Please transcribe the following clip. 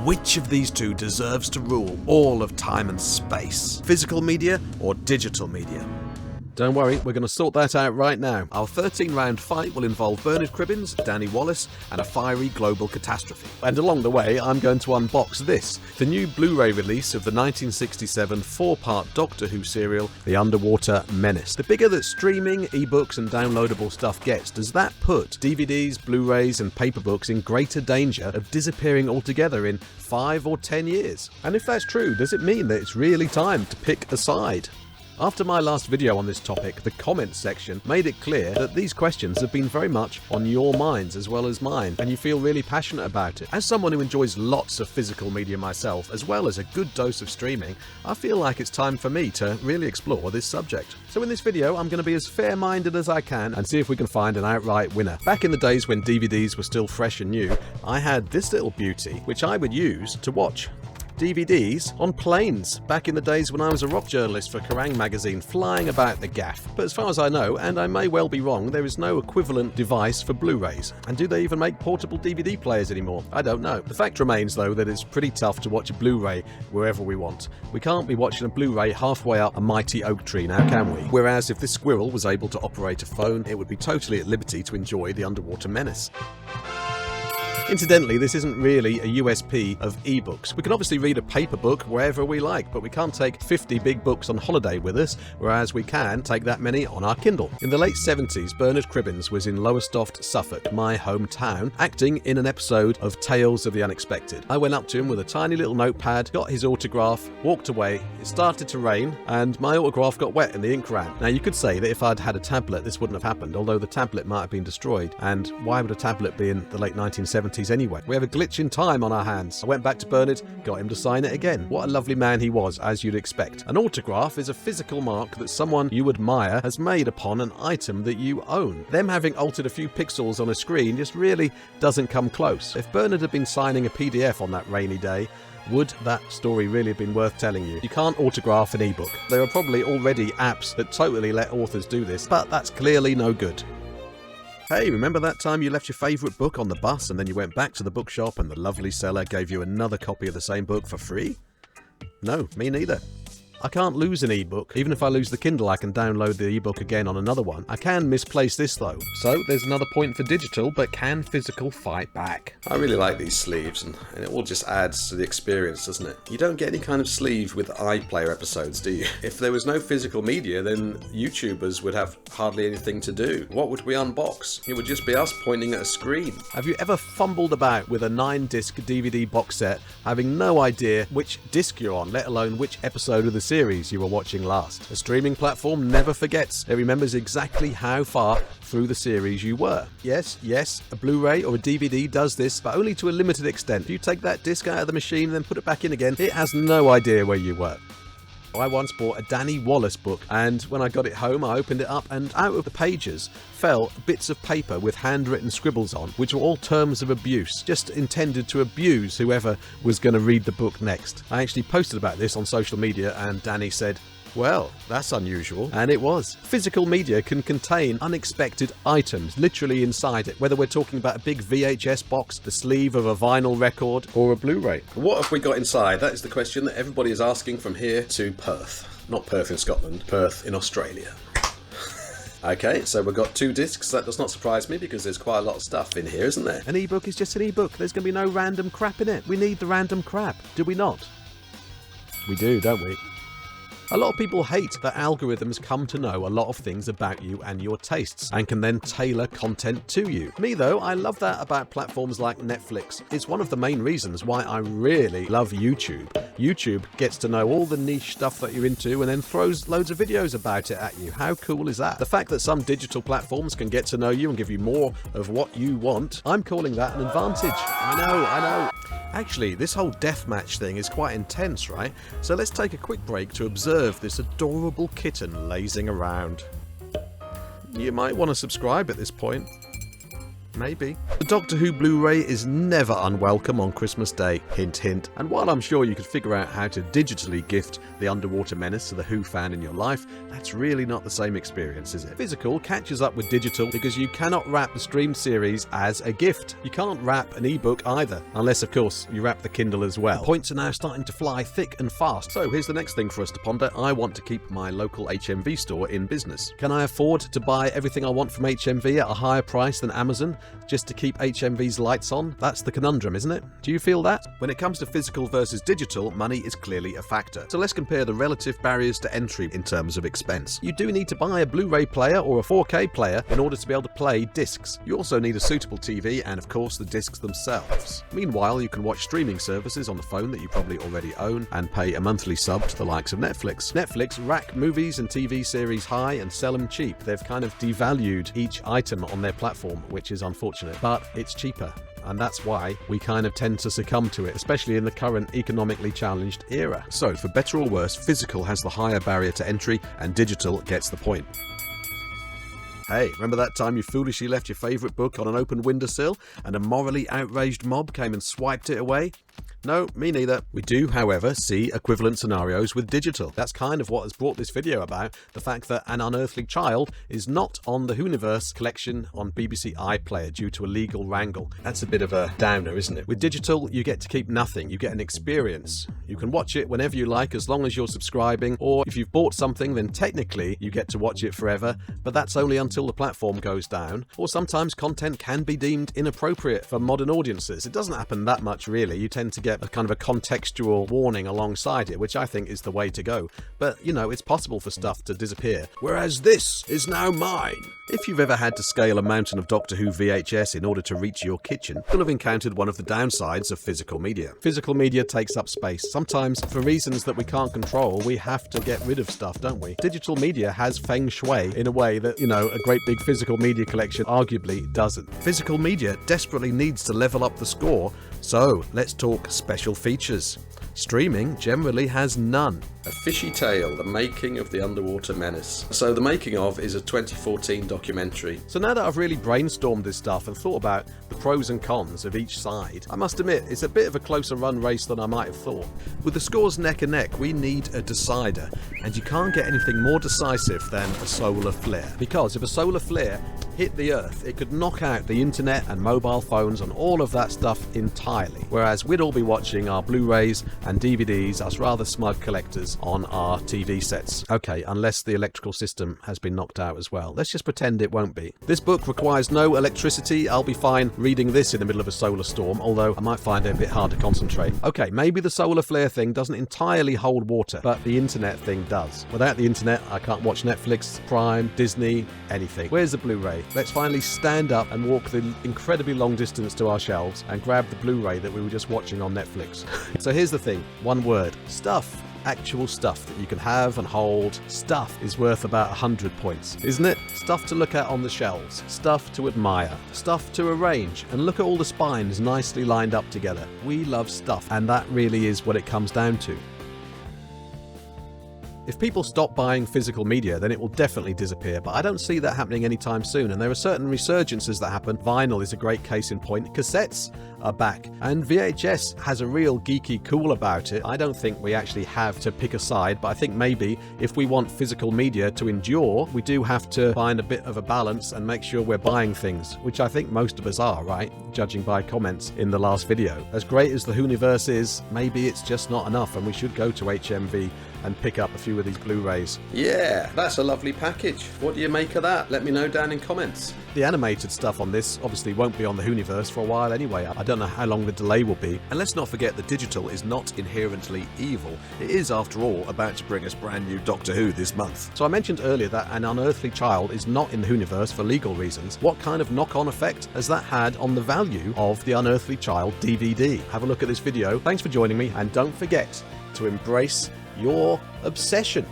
Which of these two deserves to rule all of time and space? Physical media or digital media? Don't worry, we're going to sort that out right now. Our 13-round fight will involve Bernard Cribbins, Danny Wallace, and a fiery global catastrophe. And along the way, I'm going to unbox this, the new Blu-ray release of the 1967 4-part Doctor Who serial, The Underwater Menace. The bigger that streaming, ebooks, and downloadable stuff gets, does that put DVDs, Blu-rays, and paper books in greater danger of disappearing altogether in 5 or 10 years? And if that's true, does it mean that it's really time to pick a side? After my last video on this topic, the comments section made it clear that these questions have been very much on your minds as well as mine, and you feel really passionate about it. As someone who enjoys lots of physical media myself, as well as a good dose of streaming, I feel like it's time for me to really explore this subject. So in this video, I'm going to be as fair-minded as I can and see if we can find an outright winner. Back in the days when DVDs were still fresh and new, I had this little beauty, which I would use to watch DVDs on planes back in the days when I was a rock journalist for Kerrang magazine, flying about the gaff. But as far as I know, and I may well be wrong, there is no equivalent device for Blu-rays. And do they even make portable DVD players anymore? I don't know. The fact remains though that it's pretty tough to watch a Blu-ray wherever we want. We can't be watching a Blu-ray halfway up a mighty oak tree now, can we? Whereas if this squirrel was able to operate a phone, it would be totally at liberty to enjoy The Underwater Menace. Incidentally, this isn't really a USP of ebooks. We can obviously read a paper book wherever we like, but we can't take 50 big books on holiday with us, whereas we can take that many on our Kindle. In the late 70s, Bernard Cribbins was in Lowestoft, Suffolk, my hometown, acting in an episode of Tales of the Unexpected. I went up to him with a tiny little notepad, got his autograph, walked away. It started to rain, and my autograph got wet and the ink ran. Now, you could say that if I'd had a tablet, this wouldn't have happened, although the tablet might have been destroyed. And why would a tablet be in the late 1970s? Anyway? We have a glitch in time on our hands. I went back to Bernard, got him to sign it again. What a lovely man he was, as you'd expect. An autograph is a physical mark that someone you admire has made upon an item that you own. Them having altered a few pixels on a screen just really doesn't come close. If Bernard had been signing a PDF on that rainy day, would that story really have been worth telling you? You can't autograph an ebook. There are probably already apps that totally let authors do this, but that's clearly no good. Hey, remember that time you left your favourite book on the bus and then you went back to the bookshop and the lovely seller gave you another copy of the same book for free? No, me neither. I can't lose an ebook. Even if I lose the Kindle, I can download the ebook again on another one. I can misplace this though. So there's another point for digital, but can physical fight back? I really like these sleeves, and it all just adds to the experience, doesn't it? You don't get any kind of sleeve with iPlayer episodes, do you? If there was no physical media, then YouTubers would have hardly anything to do. What would we unbox? It would just be us pointing at a screen. Have you ever fumbled about with a 9-disc DVD box set, having no idea which disc you're on, let alone which episode of the series you were watching last? A streaming platform never forgets. It remembers exactly how far through the series you were. Yes, a Blu-ray or a DVD does this, but only to a limited extent. If you take that disc out of the machine and then put it back in again, it has no idea where you were. I once bought a Danny Wallace book, and when I got it home I opened it up and out of the pages fell bits of paper with handwritten scribbles on, which were all terms of abuse, just intended to abuse whoever was going to read the book next. I actually posted about this on social media and Danny said, "Well, that's unusual." And it was. Physical media can contain unexpected items literally inside it, whether we're talking about a big VHS box, the sleeve of a vinyl record, or a Blu-ray. What have we got inside? That is the question that everybody is asking from here to Perth. Not Perth in Scotland, Perth in Australia. Okay, so we've got 2 discs. That does not surprise me because there's quite a lot of stuff in here, isn't there? An ebook is just an ebook. There's going to be no random crap in it. We need the random crap, do we not? We do, don't we? A lot of people hate that algorithms come to know a lot of things about you and your tastes and can then tailor content to you. Me though, I love that about platforms like Netflix. It's one of the main reasons why I really love YouTube. YouTube gets to know all the niche stuff that you're into and then throws loads of videos about it at you. How cool is that? The fact that some digital platforms can get to know you and give you more of what you want, I'm calling that an advantage. I know. Actually, this whole deathmatch thing is quite intense, right? So let's take a quick break to observe this adorable kitten lazing around. You might want to subscribe at this point. Maybe. The Doctor Who Blu-ray is never unwelcome on Christmas Day. Hint, hint. And while I'm sure you could figure out how to digitally gift the Underwater Menace to the Who fan in your life, that's really not the same experience, is it? Physical catches up with digital because you cannot wrap the streamed series as a gift. You can't wrap an ebook either, unless of course you wrap the Kindle as well. The points are now starting to fly thick and fast. So here's the next thing for us to ponder. I want to keep my local HMV store in business. Can I afford to buy everything I want from HMV at a higher price than Amazon just to keep HMV's lights on? That's the conundrum, isn't it? Do you feel that? When it comes to physical versus digital, money is clearly a factor. So let's compare the relative barriers to entry in terms of expense. You do need to buy a Blu-ray player or a 4K player in order to be able to play discs. You also need a suitable TV and of course the discs themselves. Meanwhile, you can watch streaming services on the phone that you probably already own and pay a monthly sub to the likes of Netflix. Netflix rack movies and TV series high and sell them cheap. They've kind of devalued each item on their platform, which is unfortunate, but it's cheaper. And that's why we kind of tend to succumb to it, especially in the current economically challenged era. So, for better or worse, physical has the higher barrier to entry and digital gets the point. Hey, remember that time you foolishly left your favourite book on an open windowsill and a morally outraged mob came and swiped it away? No, me neither. We do, however, see equivalent scenarios with digital. That's kind of what has brought this video about, the fact that An Unearthly Child is not on the Whoniverse collection on BBC iPlayer due to a legal wrangle. That's a bit of a downer, isn't it? With digital, you get to keep nothing. You get an experience. You can watch it whenever you like as long as you're subscribing, or if you've bought something, then technically you get to watch it forever, but that's only until the platform goes down, or sometimes content can be deemed inappropriate for modern audiences. It doesn't happen that much, really. You tend to get a kind of a contextual warning alongside it, which I think is the way to go. But, you know, it's possible for stuff to disappear. Whereas this is now mine. If you've ever had to scale a mountain of Doctor Who VHS in order to reach your kitchen, you'll have encountered one of the downsides of physical media. Physical media takes up space. Sometimes, for reasons that we can't control, we have to get rid of stuff, don't we? Digital media has feng shui in a way that, you know, a great big physical media collection arguably doesn't. Physical media desperately needs to level up the score, so let's talk special features. Streaming generally has none. A Fishy Tale, the making of the Underwater Menace. So the making of is a 2014 documentary. So now that I've really brainstormed this stuff and thought about the pros and cons of each side, I must admit it's a bit of a closer run race than I might have thought. With the scores neck and neck, we need a decider, and you can't get anything more decisive than a solar flare. Because if a solar flare hit the Earth, it could knock out the internet and mobile phones and all of that stuff entirely. Whereas we'd all be watching our Blu-rays and DVDs, us rather smug collectors, on our TV sets. Okay, unless the electrical system has been knocked out as well. Let's just pretend it won't be. This book requires no electricity. I'll be fine reading this in the middle of a solar storm, although I might find it a bit hard to concentrate. Okay, maybe the solar flare thing doesn't entirely hold water, but the internet thing does. Without the internet, I can't watch Netflix, Prime, Disney, anything. Where's the Blu-ray? Let's finally stand up and walk the incredibly long distance to our shelves and grab the Blu-ray that we were just watching on Netflix. So here's the thing, one word: stuff. Actual stuff that you can have and hold. Stuff is worth about 100 points, isn't it? Stuff to look at on the shelves, stuff to admire, stuff to arrange, and look at all the spines nicely lined up together. We love stuff, and that really is what it comes down to. If people stop buying physical media, then it will definitely disappear, but I don't see that happening anytime soon, and there are certain resurgences that happen. Vinyl is a great case in point. Cassettes are back, and VHS has a real geeky cool about it. I don't think we actually have to pick a side, but I think maybe if we want physical media to endure, we do have to find a bit of a balance and make sure we're buying things, which I think most of us are, right? Judging by comments in the last video. As great as the Whoniverse is, maybe it's just not enough, and we should go to HMV and pick up a few of these Blu-rays. Yeah, that's a lovely package. What do you make of that? Let me know down in comments. The animated stuff on this obviously won't be on the Whoniverse for a while anyway. I don't know how long the delay will be. And let's not forget that digital is not inherently evil. It is, after all, about to bring us brand new Doctor Who this month. So I mentioned earlier that An Unearthly Child is not in the Whoniverse for legal reasons. What kind of knock-on effect has that had on the value of the Unearthly Child DVD? Have a look at this video. Thanks for joining me, and don't forget to embrace your obsession.